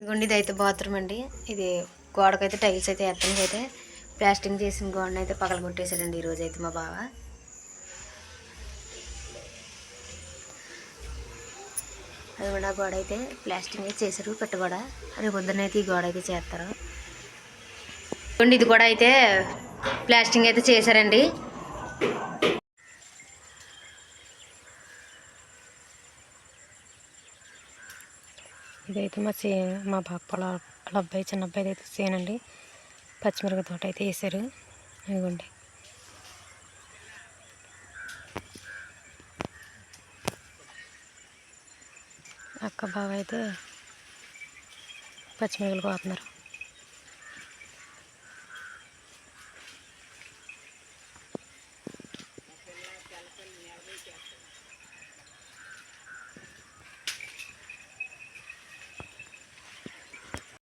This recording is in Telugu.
ఇదిగోండి ఇదైతే బాత్రూమ్ అండి. ఇది గోడకైతే టైల్స్ అయితే ఎత్తడానికి అయితే ప్లాస్టింగ్ చేసిన గోడని అయితే పగలగొట్టేశాడండి ఈరోజు అయితే మా బావ. అది కూడా గోడ అయితే ప్లాస్టింగ్ అయితే చేశారు పెట్టగోడ. రేపు పొద్దున్న అయితే ఈ గోడ అయితే చేస్తారు. ఇది కూడా అయితే ప్లాస్టింగ్ అయితే చేశారండి. ఇదైతే మా బాపల వాళ్ళ అబ్బాయి చిన్న అబ్బాయి అయితే సేనండి. పచ్చిమిరపకాయ తోట అయితే వేసారు. ఇదిగోండి అక్క బావ అయితే పచ్చిమిరపకాయలు కోతున్నారు.